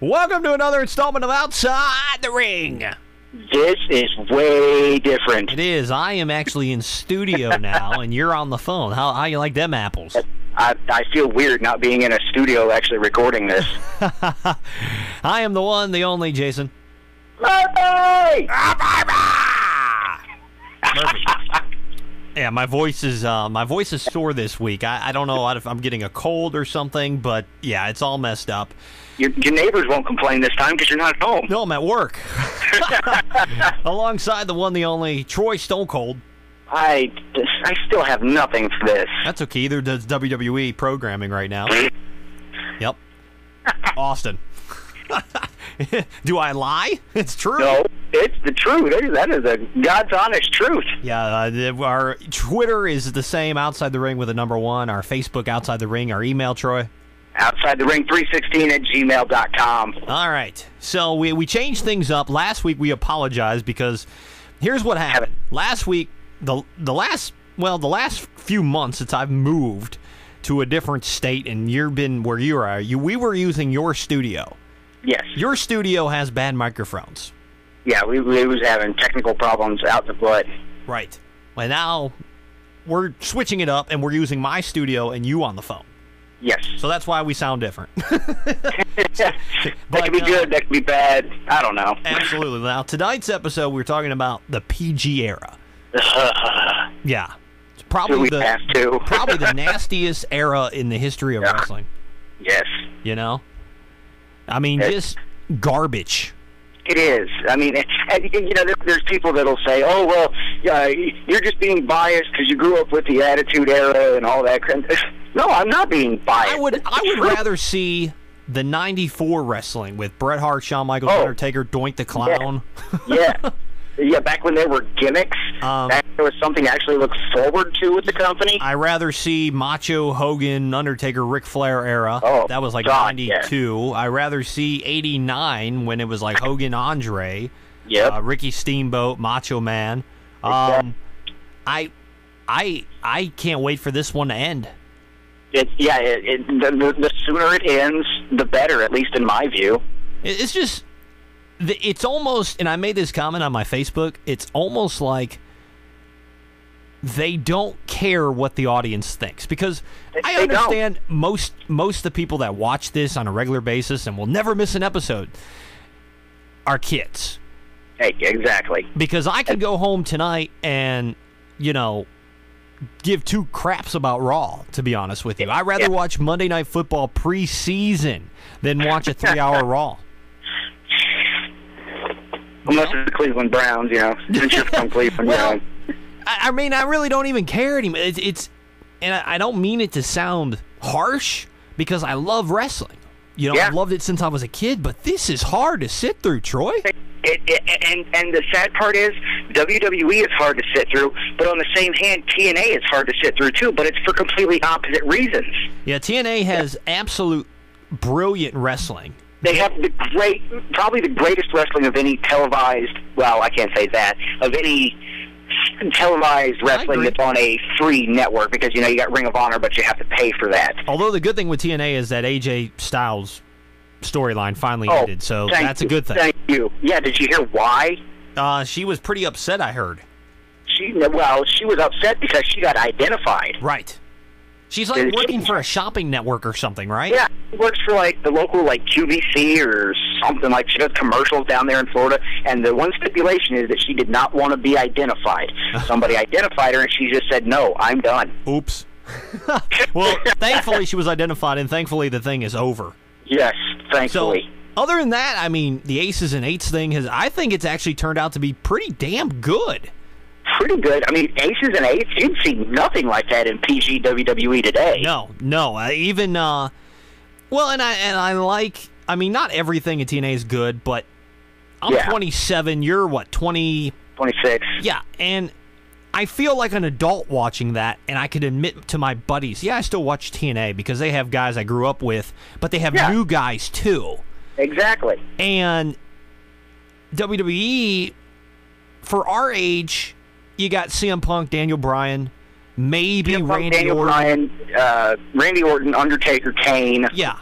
Welcome to another installment of Outside the Ring. This is way different. It is. I am actually in studio now, and you're on the phone. How you like them apples? I feel weird not being in a studio actually recording this. I am the one, the only, Jason. Bye-bye! Perfect. Yeah, my voice is sore this week. I don't know if I'm getting a cold or something, but yeah, it's all messed up. Your neighbors won't complain this time because you're not at home. No, I'm at work. Alongside the one, the only, Troy Stone Cold. I still have nothing for this. That's okay. Either does WWE programming right now. Yep. Austin. Do I lie? It's true. No, it's the truth. That is a God's honest truth. Yeah, our Twitter is the same, Outside the Ring with a number 1. Our Facebook, Outside the Ring. Our email, Troy? OutsideTheRing316@gmail.com. All right. So we changed things up. Last week we apologized because here's what happened. Last week, the last few months since I've moved to a different state and you've been where you are, we were using your studio. Yes. Your studio has bad microphones. Yeah, we was having technical problems out the butt. Right. Well, now we're switching it up and we're using my studio and you on the phone. Yes. So that's why we sound different. That could be good, that could be bad. I don't know. Absolutely. Now, tonight's episode, we're talking about the PG era. Yeah. It's probably probably the nastiest era in the history of wrestling. Yes. You know? I mean, just garbage. It is. I mean, there's people that'll say, "Oh, well, you're just being biased because you grew up with the Attitude Era and all that." No, I'm not being biased. I would rather see the '94 wrestling with Bret Hart, Shawn Michaels, Undertaker, Doink the Clown. Yeah. Yeah, back when there were gimmicks, back there was something to actually look forward to with the company. I'd rather see Macho, Hogan, Undertaker, Ric Flair era. Oh, that was like God, 92. Yeah. I'd rather see 89 when it was like Hogan, Andre, Ricky Steamboat, Macho Man. I can't wait for this one to end. The sooner it ends, the better, at least in my view. It's just... It's almost, and I made this comment on my Facebook, it's almost like they don't care what the audience thinks. Because I understand most of the people that watch this on a regular basis and will never miss an episode are kids. Hey, exactly. Because I can go home tonight and, give two craps about Raw, to be honest with you. I'd rather watch Monday Night Football preseason than watch a 3-hour Raw. Unless it's the Cleveland Browns, since you're from Cleveland. I mean, I really don't even care anymore. And I don't mean it to sound harsh because I love wrestling. I've loved it since I was a kid, but this is hard to sit through, Troy. And the sad part is WWE is hard to sit through, but on the same hand, TNA is hard to sit through too, but it's for completely opposite reasons. Yeah, TNA has absolute brilliant wrestling. They have probably the greatest wrestling of any televised, well, I can't say that, of any televised wrestling that's on a free network because, you got Ring of Honor, but you have to pay for that. Although the good thing with TNA is that AJ Styles' storyline finally ended, so that's a good thing. Thank you. Yeah, did you hear why? She was pretty upset, I heard. She was upset because she got identified. Right. She's like working for a shopping network or something, right? Yeah, she works for the local QVC or something. She does commercials down there in Florida, and the one stipulation is that she did not want to be identified. Somebody identified her, and she just said, "No, I'm done." Oops. Well, thankfully she was identified, and thankfully the thing is over. Yes, thankfully. So, other than that, I mean, the Aces and Eights thing I think it's actually turned out to be pretty damn good. Pretty good. I mean, Aces and Eights, you'd see nothing like that in PG WWE today. No. Even, and I like, I mean, not everything in TNA is good, but I'm 27, you're what, 20? 26. Yeah, and I feel like an adult watching that, and I could admit to my buddies, I still watch TNA because they have guys I grew up with, but they have new guys too. Exactly. And WWE, for our age, you got CM Punk, Daniel Bryan, maybe Randy Orton. Randy Orton, Undertaker, Kane. Yeah.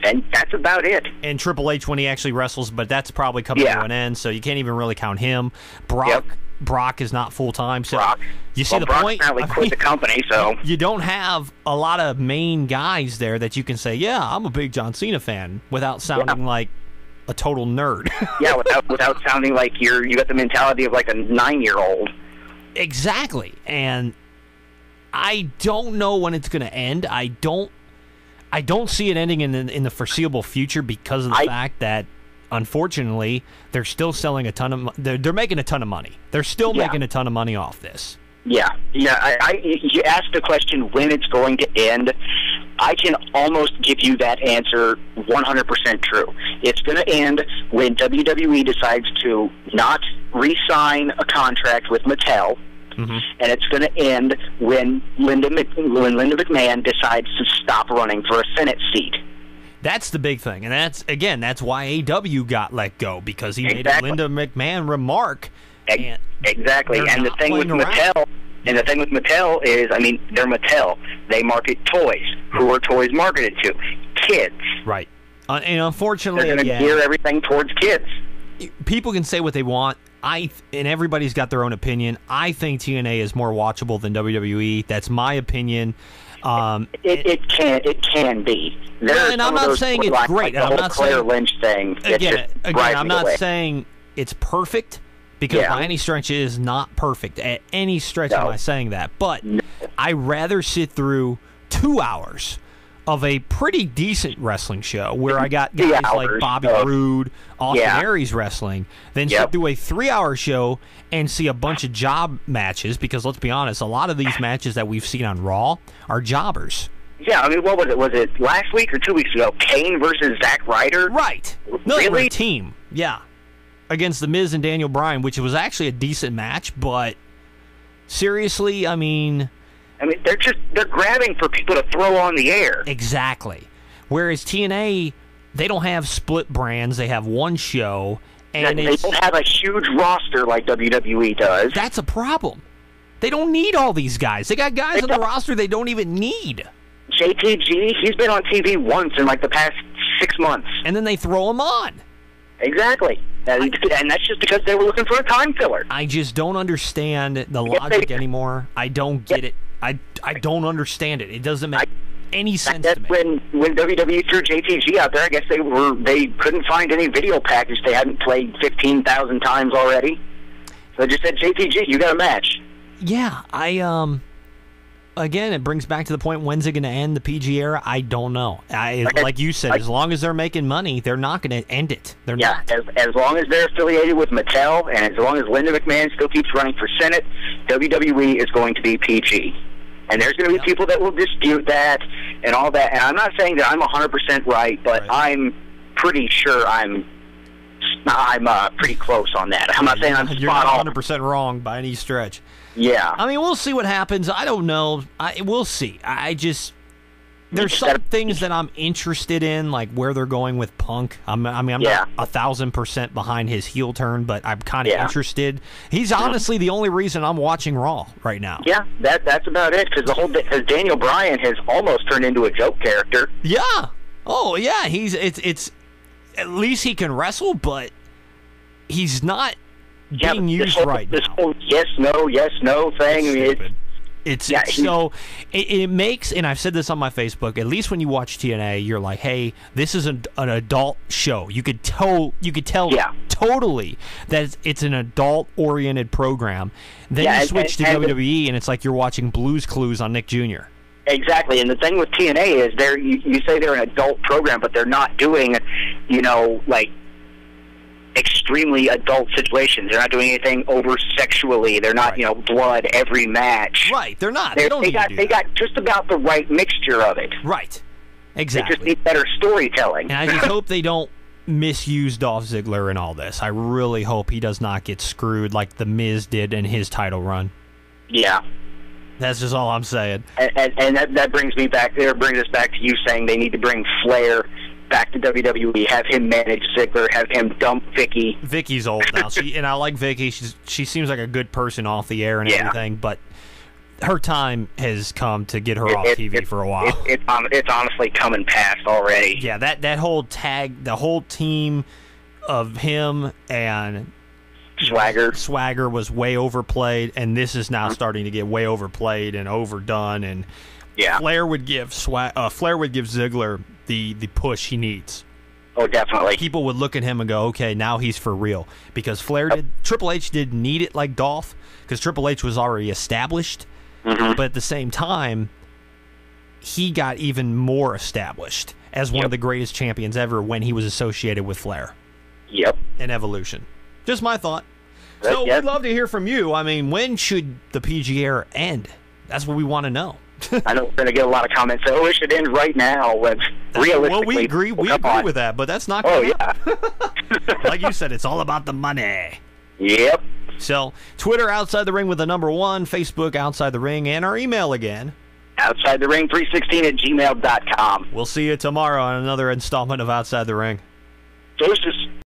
And that's about it. And Triple H when he actually wrestles, but that's probably coming to an end, so you can't even really count him. Brock is not full-time, so you see the Brock point? Apparently quit the company, so you don't have a lot of main guys there that you can say, yeah, I'm a big John Cena fan, without sounding like a total nerd. without sounding like you got the mentality of like a 9-year-old. Exactly, and I don't know when it's going to end. I don't see it ending in the foreseeable future because of the fact that, unfortunately, they're still selling a ton of. They're making a ton of money. They're still making a ton of money off this. Yeah. You asked the question when it's going to end. I can almost give you that answer 100% true. It's going to end when WWE decides to not re-sign a contract with Mattel. Mm-hmm. And it's going to end when Linda McMahon decides to stop running for a Senate seat. That's the big thing, and that's why AW got let go, because he made a Linda McMahon remark. Exactly, and the thing with Mattel is, I mean, they're Mattel. They market toys. Who are toys marketed to? Kids. Right. And unfortunately, they're going to gear everything towards kids. People can say what they want. And everybody's got their own opinion. I think TNA is more watchable than WWE. That's my opinion. It can be. And I'm not saying it's great. Like I'm not Claire Lynch thing. Again, I'm not saying it's perfect, because by any stretch it is not perfect. At any stretch am I saying that. But I'd rather sit through 2 hours of a pretty decent wrestling show where I got guys like Bobby Roode, Austin Aries wrestling, then sit through a 3-hour show and see a bunch of job matches, because let's be honest, a lot of these matches that we've seen on Raw are jobbers. Yeah, I mean, what was it? Was it last week or 2 weeks ago? Kane versus Zack Ryder? Right. No, really? A team. Yeah. Against The Miz and Daniel Bryan, which was actually a decent match, but seriously, I mean, they're grabbing for people to throw on the air. Exactly. Whereas TNA, they don't have split brands. They have one show. And they don't have a huge roster like WWE does. That's a problem. They don't need all these guys. They got guys on the roster they don't even need. JTG, he's been on TV once in like the past 6 months. And then they throw him on. Exactly. And that's just because they were looking for a time filler. I just don't understand the logic anymore. I don't get it. I don't understand it. It doesn't make any sense to me. When WWE threw JTG out there, I guess they couldn't find any video package they hadn't played 15,000 times already. So they just said, JTG, you got a match. Yeah, again, it brings back to the point, when's it going to end the PG era? I don't know. Like you said, as long as they're making money, they're not going to end it. They're not. As long as they're affiliated with Mattel, and as long as Linda McMahon still keeps running for Senate, WWE is going to be PG. And there's going to be people that will dispute that and all that. And I'm not saying that I'm 100% right, but I'm pretty sure I'm pretty close on that. I'm not saying I'm You're not 100% wrong by any stretch. Yeah. I mean, we'll see what happens. I don't know. We'll see. There's some things that I'm interested in, like where they're going with Punk. I'm not 1,000% behind his heel turn, but I'm kind of interested. He's honestly the only reason I'm watching Raw right now. Yeah, that's about it. Because Daniel Bryan has almost turned into a joke character. Yeah. Oh yeah. It's at least he can wrestle, but he's not being used right now. This whole yes no thing. It makes, and I've said this on my Facebook, at least when you watch TNA, you're like, hey, this is an adult show. You could tell totally that it's an adult-oriented program. Then you switch to WWE, and it's like you're watching Blue's Clues on Nick Jr. Exactly, and the thing with TNA is you say they're an adult program, but they're not doing, like extremely adult situations. They're not doing anything over sexually. They're not, blood every match. Right, they're not. They got just about the right mixture of it. Right, exactly. They just need better storytelling. And I just hope they don't misuse Dolph Ziggler in all this. I really hope he does not get screwed like The Miz did in his title run. Yeah. That's just all I'm saying. And that brings us back to you saying they need to bring Flair back to WWE, have him manage Ziggler, have him dump Vicky. Vicky's old now, and I like Vicky. She seems like a good person off the air and everything, but her time has come to get her off TV for a while. It's honestly coming past already. Yeah, that whole tag, the whole team of him and Swagger was way overplayed, and this is now starting to get way overplayed and overdone. And Flair would give Ziggler the push he needs. Oh, definitely. People would look at him and go, okay, now he's for real. Because Triple H didn't need it like Dolph, because Triple H was already established. But at the same time, he got even more established as one of the greatest champions ever when he was associated with Flair. Yep. And Evolution. Just my thought. So we'd love to hear from you. I mean, when should the PG era end? That's what we want to know. I know we're going to get a lot of comments saying, it should end right now. Realistically, well, we agree with that, but that's not going to happen. Like you said, it's all about the money. Yep. So, Twitter, Outside the Ring with the number 1, Facebook, Outside the Ring, and our email again. OutsideTheRing316@gmail.com. We'll see you tomorrow on another installment of Outside the Ring. Deuces.